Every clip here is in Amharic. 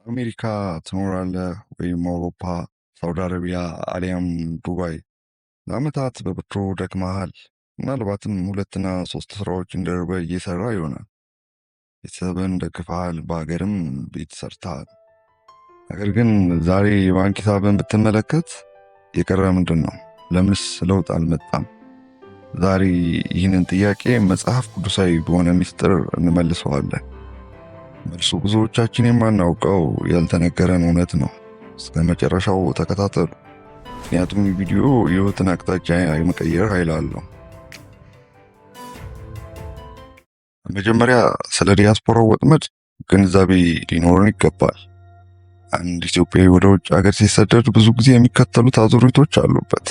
አሜሪካ ትኖራለህ ወይም አውሮፓ፣ ሳውዲ አረቢያ አሊያም ዱባይ? ለዓመታት በብድሩ ደክመሃል። ምናልባትም ሁለትና ሶስት ስራዎችን ደርበህ እየሰራ ይሆናል። ቤተሰብን ደግፈሃል፣ በሀገርም ቤት ሰርተሃል። ነገር ግን ዛሬ የባንክ ሂሳብን ብትመለከት የቀረ ምንድን ነው? ለምንስ ለውጥ አልመጣም? ዛሬ ይህንን ጥያቄ መጽሐፍ ቅዱሳዊ በሆነ ምስጢር እንመልሰዋለን። መልሱ ብዙዎቻችን የማናውቀው ያልተነገረን እውነት ነው። እስከ መጨረሻው ተከታተሉ፣ ምክንያቱም ቪዲዮ የህይወትን አቅጣጫ የመቀየር ኃይል አለው። መጀመሪያ ስለ ዲያስፖራው ወጥመድ ግንዛቤ ሊኖረን ይገባል። አንድ ኢትዮጵያዊ ወደ ውጭ ሀገር ሲሰደድ ብዙ ጊዜ የሚከተሉት አዙሪቶች አሉበት።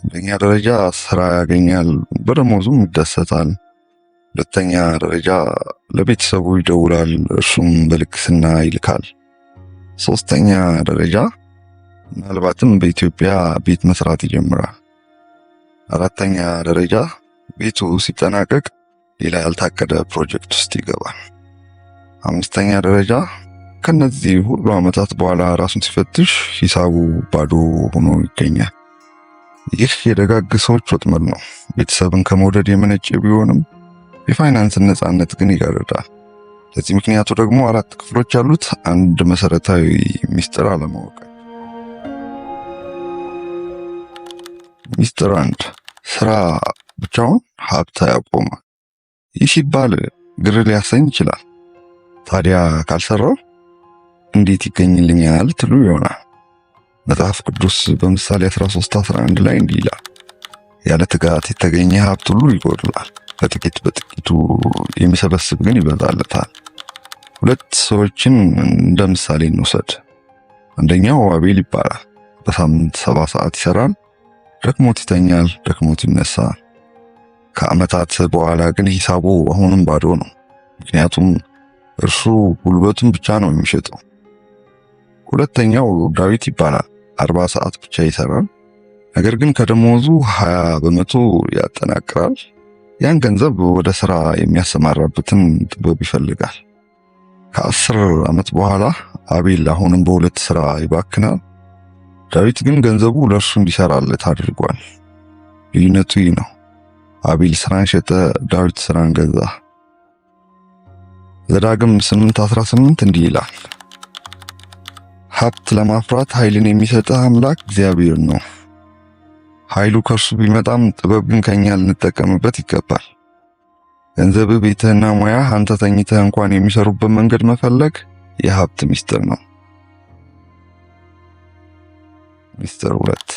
አንደኛ ደረጃ ስራ ያገኛል፣ በደሞዙም ይደሰታል። ሁለተኛ ደረጃ ለቤተሰቡ ይደውላል፣ እርሱም በልግስና ይልካል። ሶስተኛ ደረጃ ምናልባትም በኢትዮጵያ ቤት መስራት ይጀምራል። አራተኛ ደረጃ ቤቱ ሲጠናቀቅ ሌላ ያልታቀደ ፕሮጀክት ውስጥ ይገባል። አምስተኛ ደረጃ ከነዚህ ሁሉ ዓመታት በኋላ ራሱን ሲፈትሽ ሂሳቡ ባዶ ሆኖ ይገኛል። ይህ የደጋግ ሰዎች ወጥመድ ነው። ቤተሰብን ከመውደድ የመነጨ ቢሆንም የፋይናንስ ነፃነት ግን ይጋርዳል። ለዚህ ምክንያቱ ደግሞ አራት ክፍሎች ያሉት አንድ መሰረታዊ ሚስጥር አለማወቅ። ሚስጥር አንድ፣ ስራ ብቻውን ሀብት አያቆምም። ይህ ሲባል ግር ሊያሰኝ ይችላል። ታዲያ ካልሰራው እንዴት ይገኝልኛል ትሉ ይሆናል። መጽሐፍ ቅዱስ በምሳሌ 13:11 ላይ እንዲህ ይላል፣ ያለ ትጋት የተገኘ ሀብት ሁሉ ይጎድላል፣ በጥቂት በጥቂቱ የሚሰበስብ ግን ይበዛለታል። ሁለት ሰዎችን እንደ ምሳሌ እንውሰድ። አንደኛው አቤል ይባላል። በሳምንት 70 ሰዓት ይሰራል፣ ደክሞት ይተኛል፣ ደክሞት ይነሳል። ከዓመታት በኋላ ግን ሂሳቡ አሁንም ባዶ ነው። ምክንያቱም እርሱ ጉልበቱን ብቻ ነው የሚሸጠው። ሁለተኛው ዳዊት ይባላል። 40 ሰዓት ብቻ ይሰራል፣ ነገር ግን ከደሞዙ 20 በመቶ ያጠናቅራል። ያን ገንዘብ ወደ ስራ የሚያሰማራበትን ጥበብ ይፈልጋል። ከ10 ዓመት በኋላ አቤል አሁንም በሁለት ስራ ይባክናል። ዳዊት ግን ገንዘቡ ለእርሱ እንዲሰራለት አድርጓል። ልዩነቱ ይህ ነው። አቤል ስራን ሸጠ፣ ዳዊት ስራን ገዛ። ዘዳግም 8:18 እንዲህ ይላል፣ ሀብት ለማፍራት ኃይልን የሚሰጥህ አምላክ እግዚአብሔር ነው። ኃይሉ ከእርሱ ቢመጣም ጥበብ ግን ከኛ ልንጠቀምበት ይገባል። ገንዘብ፣ ቤትህና ሙያ አንተ ተኝተህ እንኳን የሚሰሩበት መንገድ መፈለግ የሀብት ሚስጥር ነው። ሚስጥር 2፣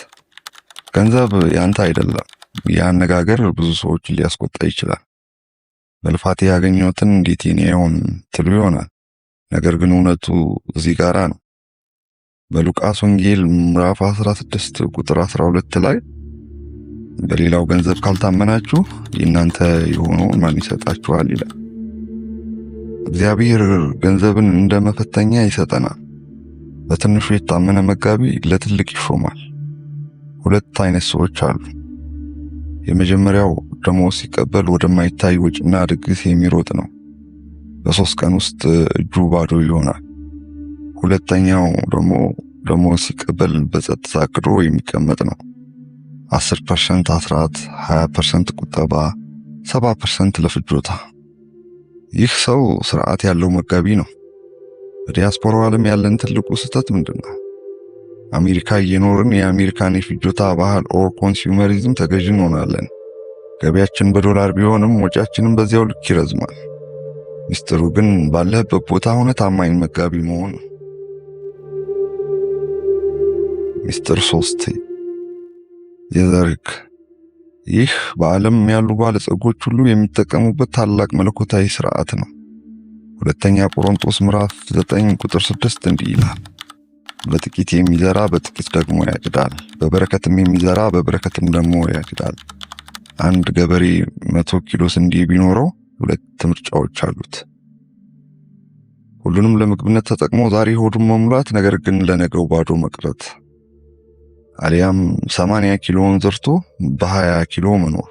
ገንዘብ ያንተ አይደለም። ይህ አነጋገር ብዙ ሰዎችን ሊያስቆጣ ይችላል። በልፋቴ ያገኘሁትን እንዴት የኔ አይሆንም ትሉ ይሆናል። ነገር ግን እውነቱ እዚህ ጋራ ነው። በሉቃስ ወንጌል ምዕራፍ 16 ቁጥር 12 ላይ በሌላው ገንዘብ ካልታመናችሁ የእናንተ የሆነውን ማን ይሰጣችኋል ይላል። እግዚአብሔር ገንዘብን እንደ መፈተኛ ይሰጠናል። በትንሹ የታመነ መጋቢ ለትልቅ ይሾማል። ሁለት አይነት ሰዎች አሉ። የመጀመሪያው ደሞዝ ሲቀበል ወደማይታይ ወጪና ድግስ የሚሮጥ ነው። በ3 ቀን ውስጥ እጁ ባዶ ይሆናል። ሁለተኛው ደግሞ ደሞዝ ሲቀበል በጸጥታ አቅዶ የሚቀመጥ ነው። 10% አስራት፣ 20% ቁጠባ፣ 70% ለፍጆታ። ይህ ሰው ስርዓት ያለው መጋቢ ነው። በዲያስፖራው ዓለም ያለን ትልቁ ስህተት ምንድን ነው? አሜሪካ እየኖርን የአሜሪካን የፍጆታ ባህል ኦር ኮንሱመሪዝም ተገዥ እንሆናለን። ገቢያችን በዶላር ቢሆንም ወጪያችንን በዚያው ልክ ይረዝማል። ሚስጥሩ ግን ባለህበት ቦታ ሆነ ታማኝ መጋቢ መሆን ነው። ሚስጥር 3፣ የዘር ሕግ። ይህ በዓለም ያሉ ባለጸጎች ሁሉ የሚጠቀሙበት ታላቅ መለኮታዊ ስርዓት ነው። ሁለተኛ ቆሮንቶስ ምዕራፍ 9 ቁጥር 6 እንዲህ ይላል፣ በጥቂት የሚዘራ በጥቂት ደግሞ ያጭዳል፣ በበረከትም የሚዘራ በበረከትም ደግሞ ያጭዳል። አንድ ገበሬ 100 ኪሎ ስንዴ ቢኖረው 2 ምርጫዎች አሉት። ሁሉንም ለምግብነት ተጠቅሞ ዛሬ ሆዱን መሙላት፣ ነገር ግን ለነገው ባዶ መቅረት። አሊያም 80 ኪሎን ዘርቶ በ20 ኪሎ መኖር።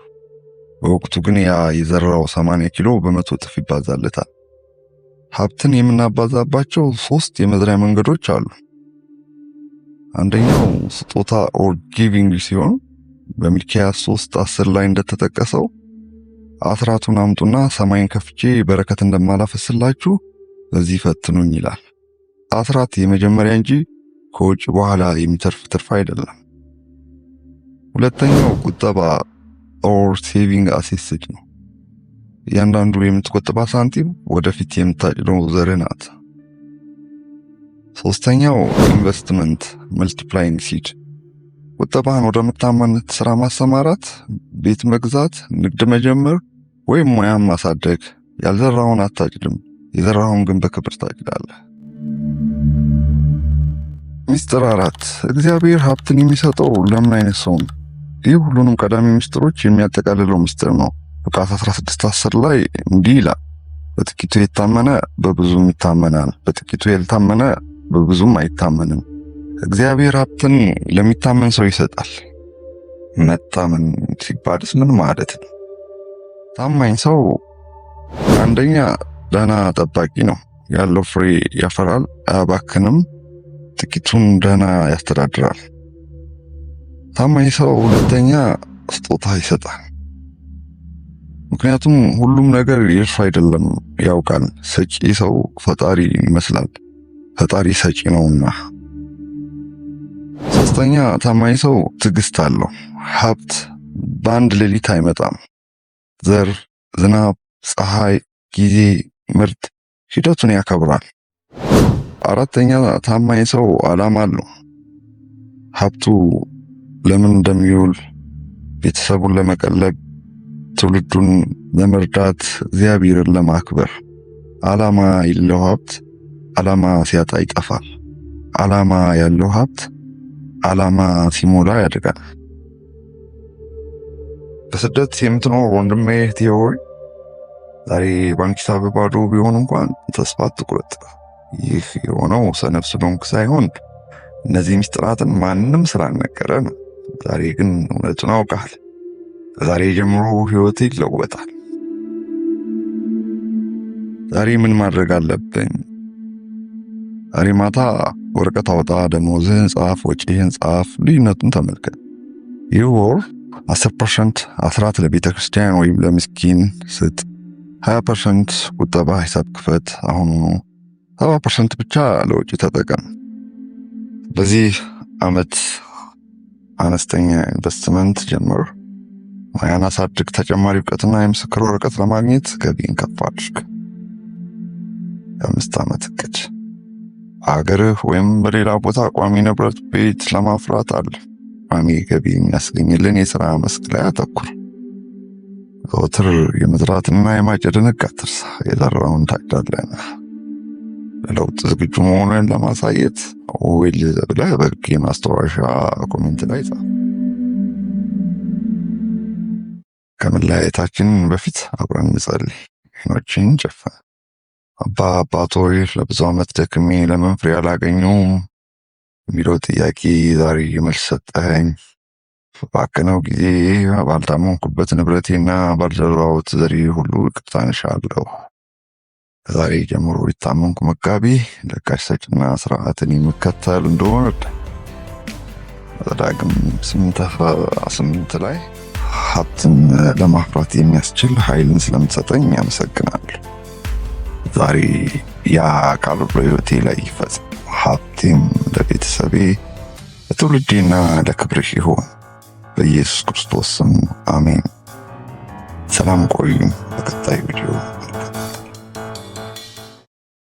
በወቅቱ ግን ያ የዘራው 80 ኪሎ በ100 እጥፍ ይባዛለታል። ሀብትን የምናባዛባቸው 3 የመዝሪያ መንገዶች አሉ። አንደኛው ስጦታ ኦር ጊቪንግ ሲሆን በሚልክያስ 3:10 ላይ እንደተጠቀሰው አስራቱን አምጡና ሰማይን ከፍቼ በረከት እንደማላፈስላችሁ በዚህ ፈትኑኝ ይላል። አስራት የመጀመሪያ እንጂ ከውጭ በኋላ የሚተርፍ ትርፍ አይደለም። ሁለተኛው ቁጠባ ኦር ሴቪንግ አሴት ነው። እያንዳንዱ የምትቆጥባ ሳንቲም ወደፊት የምታጭደው ዘርህ ናት። ሶስተኛው ኢንቨስትመንት መልቲፕላይንግ ሲድ፣ ቁጠባህን ወደ ምርታማነት ስራ ማሰማራት፣ ቤት መግዛት፣ ንግድ መጀመር ወይም ሙያም ማሳደግ። ያልዘራውን አታጭድም፣ የዘራውን ግን በክብር ታጭዳለህ። ሚስጥር 4 እግዚአብሔር ሀብትን የሚሰጠው ለምን አይነት ሰው ነው? ይህ ሁሉንም ቀዳሚ ሚስጥሮች የሚያጠቃልለው ሚስጥር ነው። ሉቃስ 16:10 ላይ እንዲህ ይላል፣ በጥቂቱ የታመነ በብዙም ይታመናል፣ በጥቂቱ ያልታመነ በብዙም አይታመንም። እግዚአብሔር ሀብትን ለሚታመን ሰው ይሰጣል። መታመን ሲባልስ ምን ማለት ነው? ታማኝ ሰው አንደኛ ደህና ጠባቂ ነው። ያለው ፍሬ ያፈራል፣ አያባክንም፣ ጥቂቱን ደህና ያስተዳድራል። ታማኝ ሰው ሁለተኛ ስጦታ ይሰጣል። ምክንያቱም ሁሉም ነገር የእርሱ አይደለም ያውቃል። ሰጪ ሰው ፈጣሪ ይመስላል፣ ፈጣሪ ሰጪ ነውና። ሶስተኛ ታማኝ ሰው ትዕግስት አለው። ሀብት በአንድ ሌሊት አይመጣም። ዘር፣ ዝናብ፣ ፀሐይ፣ ጊዜ፣ ምርት ሂደቱን ያከብራል። አራተኛ ታማኝ ሰው ዓላማ አለው። ሀብቱ ለምን እንደሚውል፣ ቤተሰቡን ለመቀለብ፣ ትውልዱን ለመርዳት፣ እግዚአብሔርን ለማክበር። ዓላማ የሌለው ሀብት ዓላማ ሲያጣ ይጠፋል። ዓላማ ያለው ሀብት ዓላማ ሲሞላ ያድጋል። በስደት የምትኖር ወንድሜ እህቴ ሆይ ዛሬ ባንክ ሂሳብ ባዶ ቢሆን እንኳን ተስፋ አትቁረጥ። ይህ የሆነው ሰነፍ ስለሆንክ ሳይሆን እነዚህ ሚስጥራትን ማንም ስላልነገረ ነው። ዛሬ ግን እውነቱን አውቀሃል። ከዛሬ ጀምሮ ህይወት ይለወጣል። ዛሬ ምን ማድረግ አለብኝ? ዛሬ ማታ ወረቀት አውጣ፣ ደሞዝህን ጻፍ፣ ወጪህን ጻፍ፣ ልዩነቱን ተመልከት። ይህ ወር 10% አስራት ለቤተ ክርስቲያን ወይም ለምስኪን ስጥ። 20% ቁጠባ ሂሳብ ክፈት። አሁኑ 70% ብቻ ለውጭ ተጠቀም። በዚህ ዓመት አነስተኛ ኢንቨስትመንት ጀምር። ሙያን አሳድግ። ተጨማሪ እውቀትና የምስክር ወረቀት ለማግኘት ገቢን ከፍ አድርግ። የ5 ዓመት እቅድ አገርህ ወይም በሌላ ቦታ ቋሚ ንብረት ቤት ለማፍራት አለ። ቋሚ ገቢ የሚያስገኝልን የሥራ መስክ ላይ አተኩር። ዘወትር የመዝራትና የማጨድን ሕግ አትርሳ። የዘራውን ታጭዳለህ። ለለውጥ ዝግጁ መሆኑን ለማሳየት ዌል ብለህ በግል ማስታወሻ ኮሜንት ላይ ጻፍ። ከመለያየታችን በፊት አብረን እንጸልይ። ዓይኖችን ጨፍን። አባቶይ ለብዙ ዓመት ደክሜ ለምን ፍሬ አላገኘሁም የሚለው ጥያቄ ዛሬ መልስ ሰጠኸኝ። ባከነው ጊዜ ባልታመንኩበት ንብረቴና ባልዘራሁት ዘሬ ሁሉ ይቅርታን እሻለሁ። ከዛሬ ጀምሮ የታመንኩ መጋቢ፣ ለጋሽ ሰጭና ስርዓትን የምከተል እንደሆነ ዘዳግም 8:8 ላይ ሀብትን ለማፍራት የሚያስችል ኃይልን ስለምትሰጠኝ አመሰግናለሁ። ዛሬ ያ ቃል በሕይወቴ ላይ ይፈጸም። ሀብቴም ለቤተሰቤ ለትውልዴና ለክብርሽ ይሁን። በኢየሱስ ክርስቶስ ስም አሜን። ሰላም ቆዩ። በቀጣይ ቪዲዮ